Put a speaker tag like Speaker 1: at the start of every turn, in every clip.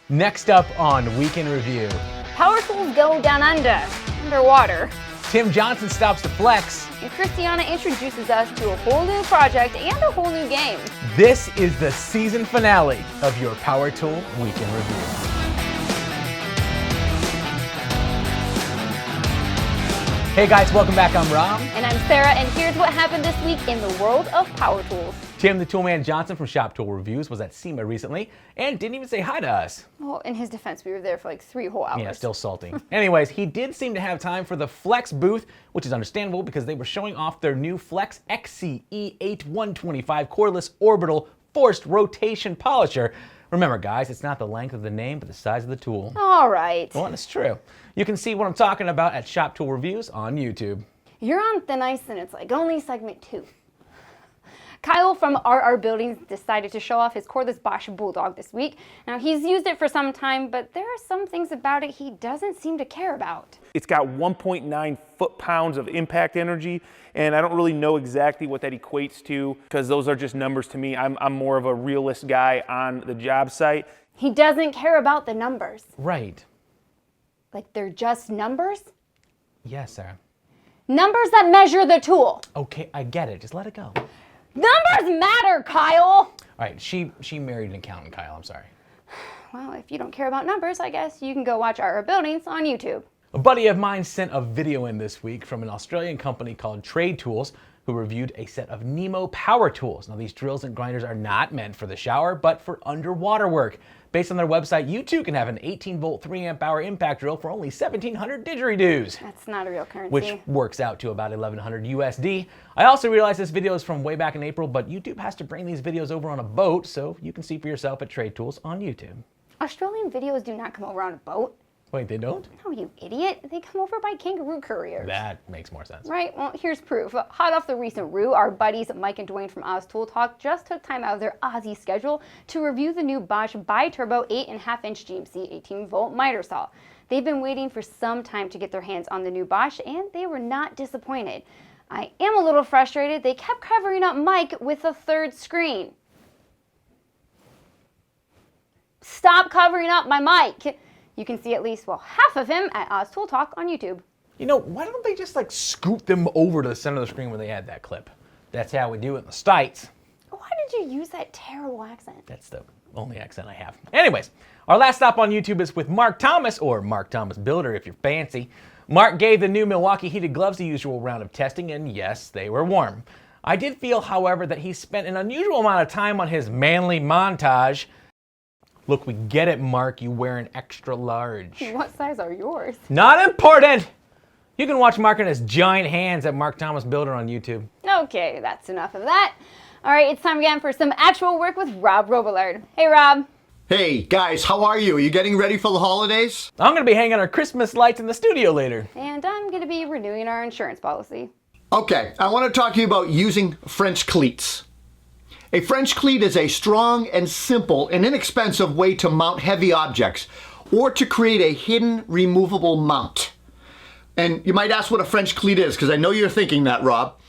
Speaker 1: Next up on Week in Review.
Speaker 2: Power tools go down underwater.
Speaker 1: Tim Johnson stops to flex.
Speaker 2: And Christiana introduces us to a whole new project and a whole new game.
Speaker 1: This is the season finale of your Power Tool Week in Review. Hey guys, welcome back. I'm Rob.
Speaker 2: And I'm Sarah, and here's what happened this week in the world of power tools.
Speaker 1: Tim the Toolman Johnson from Shop Tool Reviews was at SEMA recently and didn't even say hi to us.
Speaker 2: Well, in his defense, we were there for like 3 whole hours.
Speaker 1: Yeah, still salty. Anyways, he did seem to have time for the Flex booth, which is understandable because they were showing off their new Flex XCE8125 cordless orbital forced rotation polisher. Remember guys, it's not the length of the name, but the size of the tool.
Speaker 2: All right.
Speaker 1: Well, it's true. You can see what I'm talking about at Shop Tool Reviews on YouTube.
Speaker 2: You're on thin ice and it's like only segment 2. Kyle from RR Buildings decided to show off his cordless Bosch Bulldog this week. Now, he's used it for some time, but there are some things about it he doesn't seem to care about.
Speaker 3: It's got 1.9 foot-pounds of impact energy, and I don't really know exactly what that equates to because those are just numbers to me. I'm more of a realist guy on the job site.
Speaker 2: He doesn't care about the numbers.
Speaker 1: Right.
Speaker 2: Like they're just numbers?
Speaker 1: Yes, Sarah.
Speaker 2: Numbers that measure the tool.
Speaker 1: Okay, I get it. Just let it go.
Speaker 2: Numbers matter, Kyle!
Speaker 1: All right, she married an accountant, Kyle. I'm sorry.
Speaker 2: Well, if you don't care about numbers, I guess you can go watch RR Buildings on YouTube.
Speaker 1: A buddy of mine sent a video in this week from an Australian company called Trade Tools, who reviewed a set of Nemo power tools. Now, these drills and grinders are not meant for the shower, but for underwater work. Based on their website, you too can have an 18-volt, 3-amp-hour impact drill for only 1,700 didgeridoos.
Speaker 2: That's not a real currency.
Speaker 1: Which works out to about 1,100 USD. I also realized this video is from way back in April, but YouTube has to bring these videos over on a boat, so you can see for yourself at Trade Tools on YouTube.
Speaker 2: Australian videos do not come over on a boat.
Speaker 1: Wait, they don't?
Speaker 2: No, you idiot. They come over by kangaroo couriers.
Speaker 1: That makes more sense.
Speaker 2: Right, well, here's proof. Hot off the recent Roo, our buddies Mike and Dwayne from Oz Tool Talk just took time out of their Aussie schedule to review the new Bosch Bi-Turbo 8.5-inch GMC 18-volt miter saw. They've been waiting for some time to get their hands on the new Bosch, and they were not disappointed. I am a little frustrated. They kept covering up Mike with a third screen. Stop covering up my mic! You can see at least, well, half of him at Oz Tool Talk on YouTube.
Speaker 1: You know, why don't they just like scoot them over to the center of the screen where they had that clip? That's how we do it in the States.
Speaker 2: Why did you use that terrible accent?
Speaker 1: That's the only accent I have. Anyways, our last stop on YouTube is with Mark Thomas, or Mark Thomas Builder if you're fancy. Mark gave the new Milwaukee heated gloves the usual round of testing, and yes, they were warm. I did feel, however, that he spent an unusual amount of time on his manly montage. Look, we get it, Mark. You wear an extra large.
Speaker 2: What size are yours?
Speaker 1: Not important! You can watch Mark and his giant hands at Mark Thomas Builder on YouTube.
Speaker 2: Okay, that's enough of that. All right, it's time again for some actual work with Rob Robillard. Hey, Rob.
Speaker 4: Hey, guys, how are you? Are you getting ready for the holidays?
Speaker 1: I'm going to be hanging our Christmas lights in the studio later.
Speaker 2: And I'm going to be renewing our insurance policy.
Speaker 4: Okay, I want to talk to you about using French cleats. A French cleat is a strong and simple and inexpensive way to mount heavy objects or to create a hidden removable mount. And you might ask what a French cleat is, because I know you're thinking that, Rob.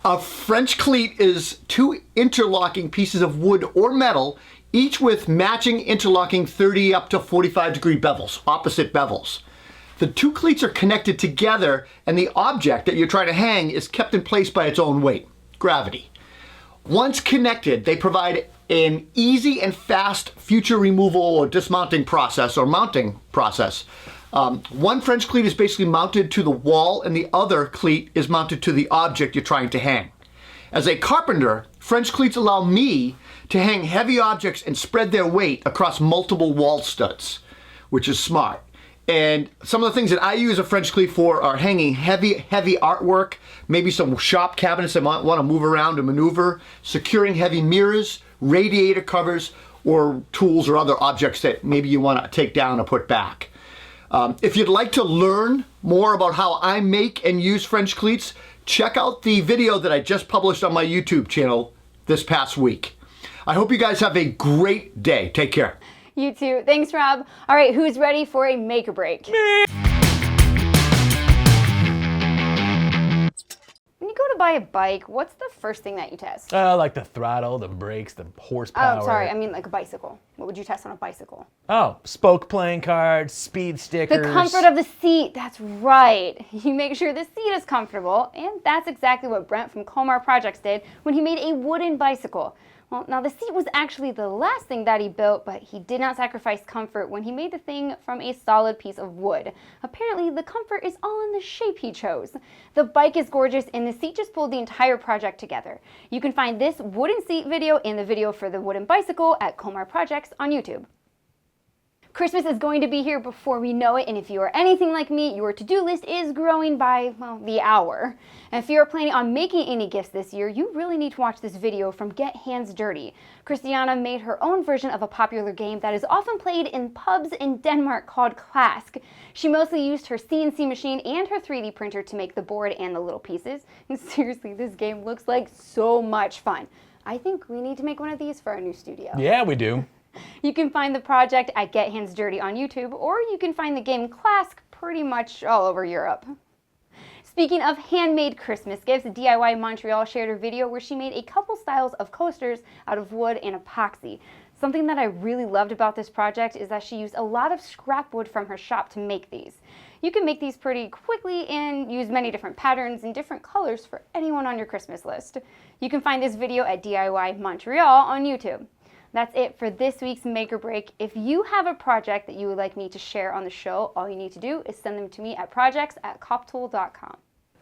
Speaker 4: A French cleat is 2 interlocking pieces of wood or metal, each with matching interlocking 30 up to 45 degree bevels, opposite bevels. The 2 cleats are connected together, and the object that you're trying to hang is kept in place by its own weight, gravity. Once connected, they provide an easy and fast future removal or dismounting process or mounting process. One French cleat is basically mounted to the wall and the other cleat is mounted to the object you're trying to hang. As a carpenter, French cleats allow me to hang heavy objects and spread their weight across multiple wall studs, which is smart. And some of the things that I use a French cleat for are hanging heavy artwork, maybe some shop cabinets I might want to move around and maneuver, securing heavy mirrors, radiator covers, or tools or other objects that maybe you want to take down or put back. If you'd like to learn more about how I make and use French cleats, check out the video that I just published on my YouTube channel this past week. I hope you guys have a great day. Take care.
Speaker 2: You too. Thanks, Rob. All right, who's ready for a make or break? When you go to buy a bike, what's the first thing that you test?
Speaker 1: Like the throttle, the brakes, the horsepower.
Speaker 2: Oh, sorry, I mean like a bicycle. What would you test on a bicycle?
Speaker 1: Oh, spoke playing cards, speed stickers.
Speaker 2: The comfort of the seat, that's right. You make sure the seat is comfortable, and that's exactly what Brent from Colmar Projects did when he made a wooden bicycle. Well, now the seat was actually the last thing that he built, but he did not sacrifice comfort when he made the thing from a solid piece of wood. Apparently, the comfort is all in the shape he chose. The bike is gorgeous, and the seat just pulled the entire project together. You can find this wooden seat video and the video for the wooden bicycle at Colmar Projects on YouTube. Christmas is going to be here before we know it, and if you are anything like me, your to-do list is growing by, well, the hour. And if you are planning on making any gifts this year, you really need to watch this video from Get Hands Dirty. Christiana made her own version of a popular game that is often played in pubs in Denmark called Klask. She mostly used her CNC machine and her 3D printer to make the board and the little pieces. And seriously, this game looks like so much fun. I think we need to make one of these for our new studio.
Speaker 1: Yeah, we do.
Speaker 2: You can find the project at Get Hands Dirty on YouTube, or you can find the game Klask pretty much all over Europe. Speaking of handmade Christmas gifts, DIY Montreal shared a video where she made a couple styles of coasters out of wood and epoxy. Something that I really loved about this project is that she used a lot of scrap wood from her shop to make these. You can make these pretty quickly and use many different patterns and different colors for anyone on your Christmas list. You can find this video at DIY Montreal on YouTube. That's it for this week's Make or Break. If you have a project that you would like me to share on the show, all you need to do is send them to me at projects@coptool.com.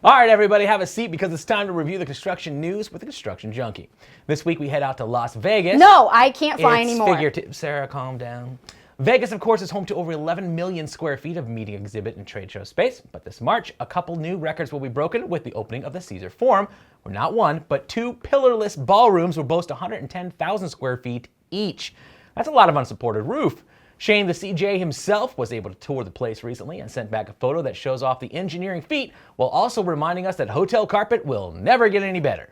Speaker 1: All right, everybody, have a seat because it's time to review the construction news with the Construction Junkie. This week we head out to Las Vegas.
Speaker 2: No, I can't fly anymore.
Speaker 1: It's figurative. Sarah, calm down. Vegas, of course, is home to over 11 million square feet of meeting, exhibit, and trade show space. But this March, a couple new records will be broken with the opening of the Caesar Forum, where not one, but two pillarless ballrooms will boast 110,000 square feet each. That's a lot of unsupported roof. Shane, the CJ himself, was able to tour the place recently and sent back a photo that shows off the engineering feat while also reminding us that hotel carpet will never get any better.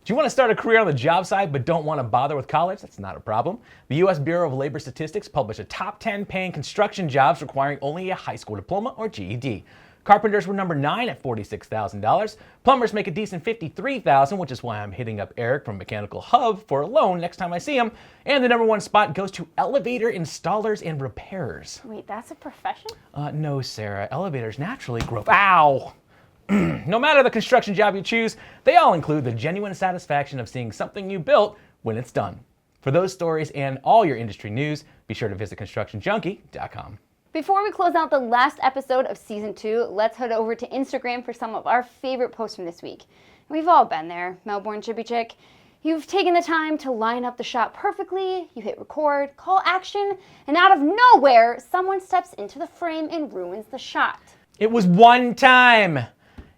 Speaker 1: Do you want to start a career on the job site but don't want to bother with college? That's not a problem. The U.S. Bureau of Labor Statistics published a top 10 paying construction jobs requiring only a high school diploma or GED. Carpenters were number 9 at $46,000. Plumbers make a decent $53,000, which is why I'm hitting up Eric from Mechanical Hub for a loan next time I see him. And the number 1 spot goes to elevator installers and repairers.
Speaker 2: Wait, that's a profession?
Speaker 1: No, Sarah. Elevators naturally grow. Ow! No matter the construction job you choose, they all include the genuine satisfaction of seeing something you built when it's done. For those stories and all your industry news, be sure to visit constructionjunkie.com.
Speaker 2: Before we close out the last episode of Season 2, let's head over to Instagram for some of our favorite posts from this week. We've all been there, Melbourne Chippy Chick. You've taken the time to line up the shot perfectly, you hit record, call action, and out of nowhere, someone steps into the frame and ruins the shot.
Speaker 1: It was one time!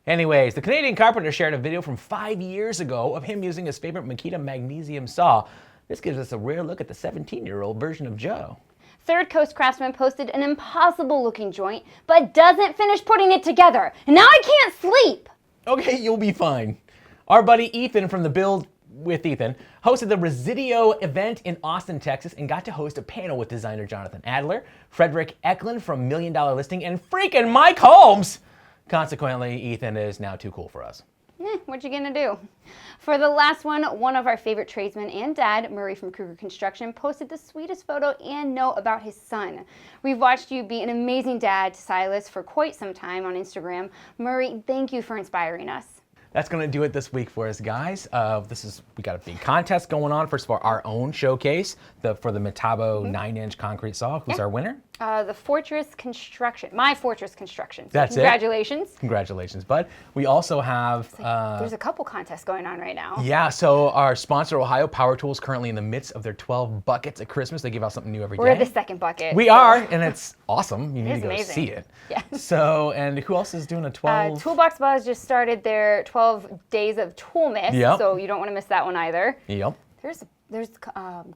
Speaker 1: Anyways, the Canadian carpenter shared a video from 5 years ago of him using his favorite Makita magnesium saw. This gives us a rare look at the 17-year-old version of Joe.
Speaker 2: Third Coast Craftsman posted an impossible looking joint, but doesn't finish putting it together. And now I can't sleep!
Speaker 1: Okay, you'll be fine. Our buddy Ethan from the Build with Ethan hosted the Residio event in Austin, Texas, and got to host a panel with designer Jonathan Adler, Frederick Eklund from $1 Million Listing, and freaking Mike Holmes! Consequently, Ethan is now too cool for us.
Speaker 2: What you gonna do? For the last one of our favorite tradesmen and dad, Murray from Kruger Construction, posted the sweetest photo and note about his son. We've watched you be an amazing dad to Silas for quite some time on Instagram. Murray, thank you for inspiring us.
Speaker 1: That's going to do it this week for us, guys. We got a big contest going on. First of all, our own showcase for the Metabo 9-inch concrete saw. Who's our winner?
Speaker 2: The Fortress Construction, my Fortress Construction. So
Speaker 1: That's
Speaker 2: congratulations.
Speaker 1: Congratulations, bud. We also have...
Speaker 2: There's a couple contests going on right now.
Speaker 1: Yeah, so our sponsor, Ohio Power Tools, currently in the midst of their 12 buckets at Christmas. They give out something new every day.
Speaker 2: We're the second bucket.
Speaker 1: We are, and it's awesome. You need to go
Speaker 2: amazing.
Speaker 1: see it.
Speaker 2: Yeah.
Speaker 1: So, and who else is doing a 12?
Speaker 2: Toolbox Buzz just started their 12 days of tool miss,
Speaker 1: Yep.
Speaker 2: so you don't want to miss that one either.
Speaker 1: Yep.
Speaker 2: There's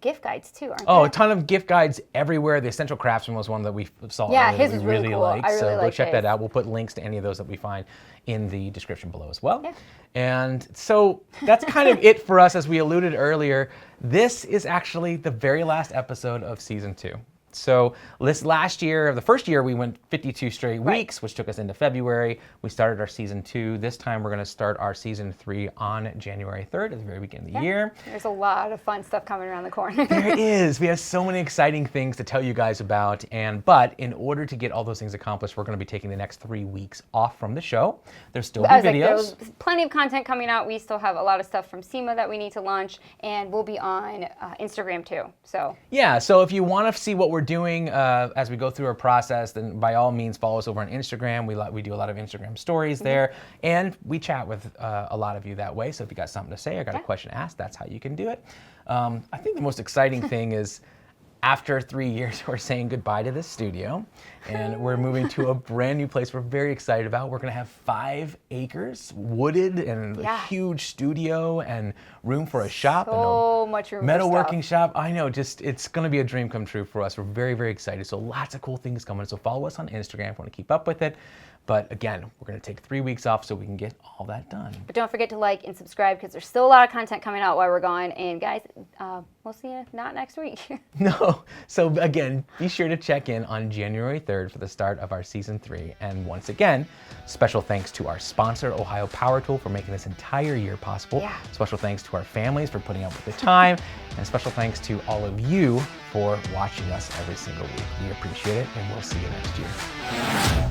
Speaker 2: gift guides too, aren't
Speaker 1: Oh,
Speaker 2: there?
Speaker 1: a ton of gift guides everywhere. The Essential Craftsman was one that we saw
Speaker 2: Yeah,
Speaker 1: earlier
Speaker 2: his
Speaker 1: that
Speaker 2: was
Speaker 1: we
Speaker 2: really
Speaker 1: really
Speaker 2: cool.
Speaker 1: liked.
Speaker 2: I really
Speaker 1: So go
Speaker 2: liked
Speaker 1: check that
Speaker 2: his.
Speaker 1: out. We'll put links to any of those that we find in the description below as well.
Speaker 2: Yeah.
Speaker 1: And so that's kind of it for us. As we alluded earlier, this is actually the very last episode of Season 2. So this last year, the first year, we went 52 straight weeks, which took us into February. We started our season 2. This time we're going to start our season 3 on January 3rd at the very beginning of the year.
Speaker 2: There's a lot of fun stuff coming around the corner.
Speaker 1: There is. We have so many exciting things to tell you guys about. But in order to get all those things accomplished, we're going to be taking the next 3 weeks off from the show. There's still videos.
Speaker 2: There's plenty of content coming out. We still have a lot of stuff from SEMA that we need to launch, and we'll be on Instagram too. So
Speaker 1: yeah, so if you want to see what we're doing as we go through our process, then by all means follow us over on Instagram. We do a lot of Instagram stories there, and we chat with a lot of you that way. So if you got something to say or got a question to ask, that's how you can do it. I think the most exciting thing is after 3 years, we're saying goodbye to this studio, and we're moving to a brand new place we're very excited about. We're going to have 5 acres, wooded, and a huge studio, and room for a shop.
Speaker 2: So much room for
Speaker 1: metalworking shop. I know, it's going to be a dream come true for us. We're very, very excited. So lots of cool things coming. So follow us on Instagram if you want to keep up with it. But again, we're going to take 3 weeks off so we can get all that done.
Speaker 2: But don't forget to like and subscribe, because there's still a lot of content coming out while we're gone. And guys, we'll see you not next week.
Speaker 1: No. So again, be sure to check in on January 3rd for the start of our season 3. And once again, special thanks to our sponsor, Ohio Power Tool, for making this entire year possible.
Speaker 2: Yeah.
Speaker 1: Special thanks to our families for putting up with the time. And special thanks to all of you for watching us every single week. We appreciate it, and we'll see you next year.